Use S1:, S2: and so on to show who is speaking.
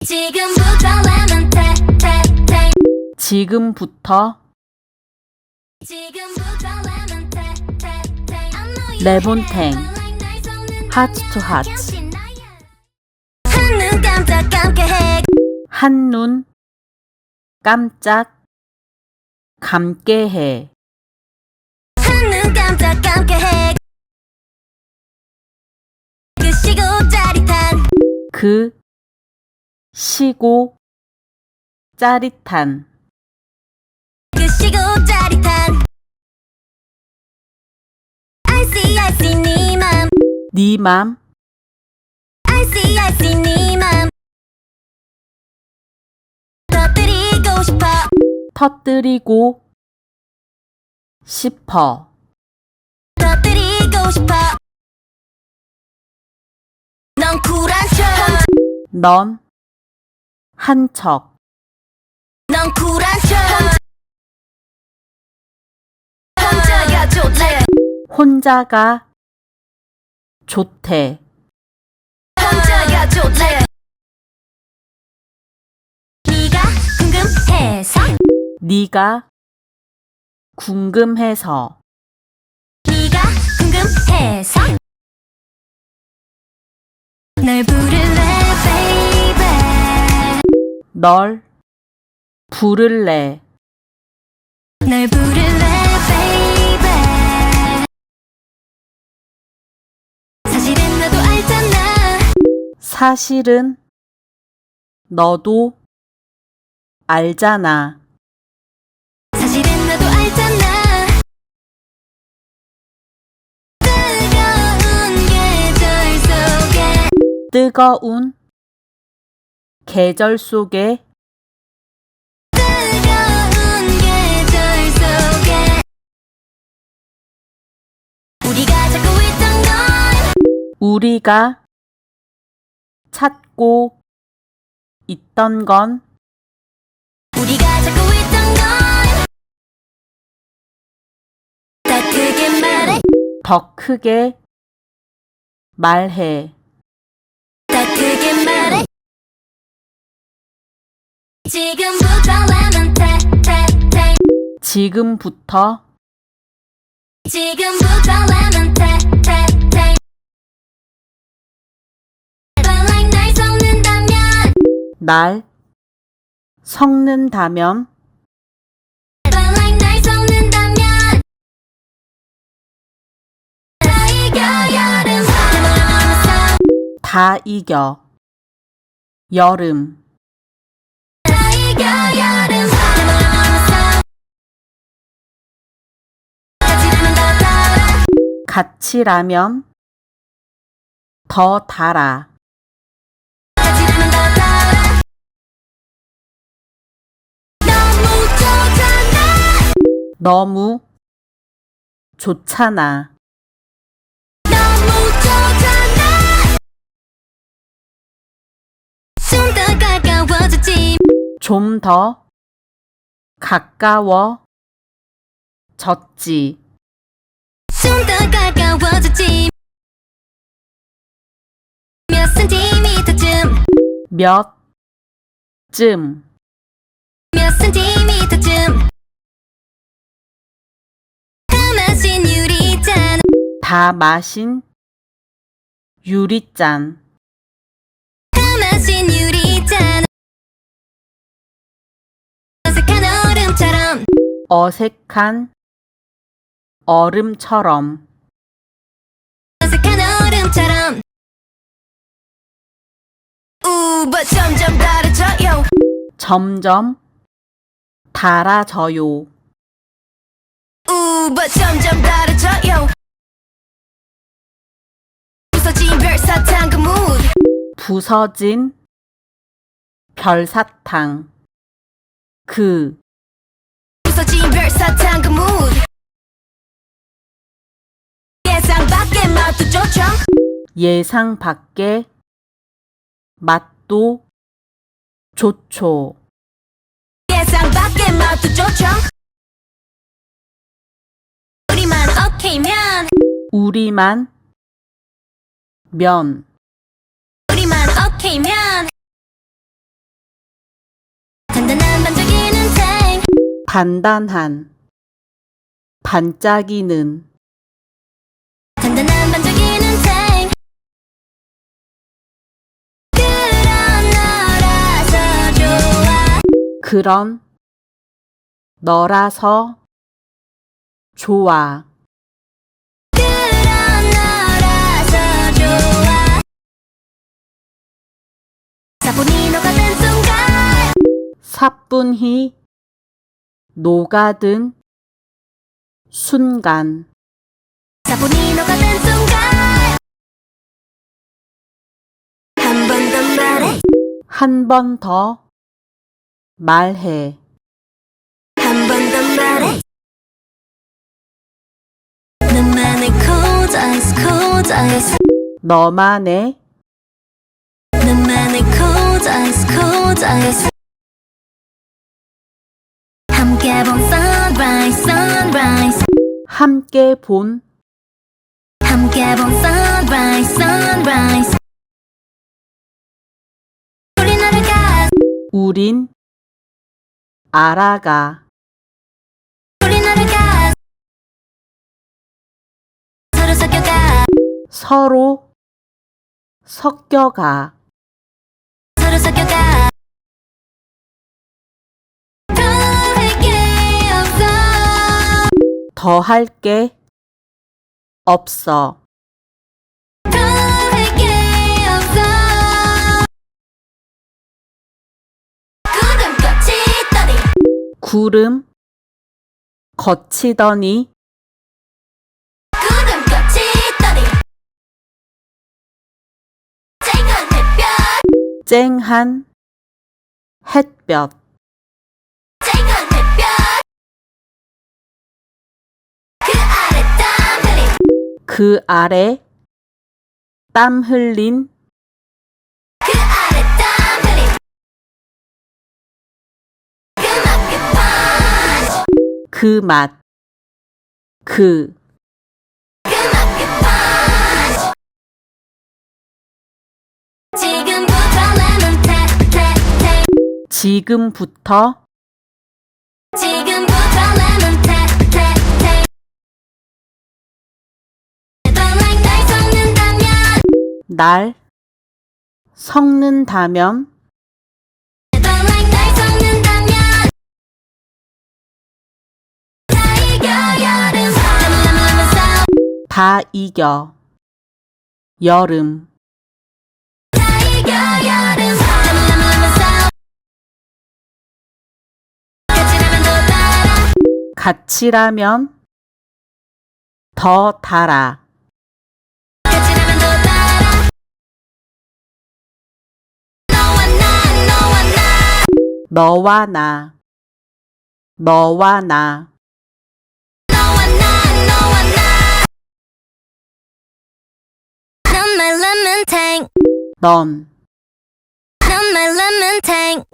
S1: 지금부터 레몬 테
S2: 지금부터 레몬탱 하트 투 하트
S1: 한눈 깜짝 감게 해
S2: 한눈 깜짝 감게 해
S1: 한눈 깜짝 감게 해 그 시고 짜릿한
S2: 그 시고 짜릿한
S1: 그 시고 짜릿한 I see 네 맘
S2: 네 맘
S1: I see 네 맘 터뜨리고 싶어
S2: 터뜨리고 싶어
S1: 터뜨리고 싶어 넌 쿨한
S2: 넌 한 척
S1: 넌 쿨한 척 혼자가 좋대
S2: 혼자가 좋대
S1: 혼자가 좋대 네가 궁금해서
S2: 네가 궁금해서
S1: 네가 궁금해서 널 부를래 baby
S2: 널 부를래
S1: 널 부를래 baby 사실은 너도 알잖아
S2: 사실은 너도 알잖아
S1: 사실은 너도 알잖아 뜨거운 계절 속에
S2: 뜨거운 계절 속에
S1: 뜨거운 계절 속에 우리가 찾고 있던 건
S2: 우리가 찾고 있던 건
S1: 우리가 찾고 있던 건 더 크게 말해
S2: 더 크게 말해
S1: 더 크게 말해 지금부터 레몬 테
S2: 지금부터
S1: 지금부터 레몬 테 like 날 섞는다면
S2: 날 섞는다면
S1: like 날 섞는다면 다 이겨 여름
S2: 다 이겨 여름
S1: 다 이겨 여름 같이라면 더 달아
S2: 같이라면 더 달아
S1: 같이라면 더 달아 너무 좋잖아
S2: 너무 좋잖아
S1: 너무 좋잖아 좀 더 가까워졌지
S2: 좀 더 가까워졌지
S1: 좀 더 가까워졌지 몇 센티미터쯤
S2: 몇쯤
S1: 몇 센티미터쯤 다 마신 유리잔
S2: 다 마신 유리잔
S1: 다 마신 유리잔 어색한 얼음처럼
S2: 어색한 얼음처럼
S1: 어색한 얼음처럼 우버 점점 다르져요
S2: 점점 달아져요
S1: 우버 점점 다르져요 부서진 별사탕 그 mood
S2: 부서진 별사탕 그
S1: 부서진 별사탕 그 mood 예상 밖의 맛도 좋죠
S2: 예상 밖의 맛도 좋죠
S1: 예상 밖의 맛도 좋죠 우리만 오케이면
S2: 우리만 면
S1: 우리만 오케이면
S2: 단단한 반짝이는
S1: 단단한 반짝이는 탱 그런 너라서 좋아
S2: 그런 너라서 좋아.
S1: 그런 너라서 좋아 사뿐히 녹아든 순간
S2: 사뿐히 녹아든 순간
S1: 사뿐히 녹아든 순간 한 번 더 말해
S2: 한 번 더 말해.
S1: 한 번 더 말해 너만의 cold eyes cold eyes
S2: 너만의
S1: 너만의 cold eyes cold eyes 함께 본 sunrise sunrise
S2: 함께 본
S1: 함께 본 sunrise sunrise 우린 알아가
S2: 우린 알아가
S1: 우린 알아가 서로 섞여가
S2: 서로 섞여가
S1: 서로 섞여가 더 할 게 없어
S2: 더할 게 없어.
S1: 더 할 게 없어 구름같이 떠리
S2: 구름 거치더니
S1: 구름같이 떠리 쨍한 햇볕
S2: 쨍한 햇볕
S1: 쨍한 햇볕 그 아래 땀 흘린
S2: 그 아래 땀 흘린
S1: 그 아래 땀 흘린 그 맛 그
S2: 그 맛, 그
S1: 맛 그 펀치 지금부터 레몬 탭탭탭
S2: 지금부터
S1: 지금부터 레몬 탭탭탭 날 섞는다면
S2: 날 섞는다면
S1: 날 섞는다면 다 이겨 여름
S2: 다 이겨 여름
S1: 다 이겨 여름 같이라면 더 달아
S2: 같이라면 더 달아
S1: 같이라면 더 달아 너와 나
S2: 너와 나
S1: 넌 my lemon tank
S2: 넌
S1: 넌 my lemon tank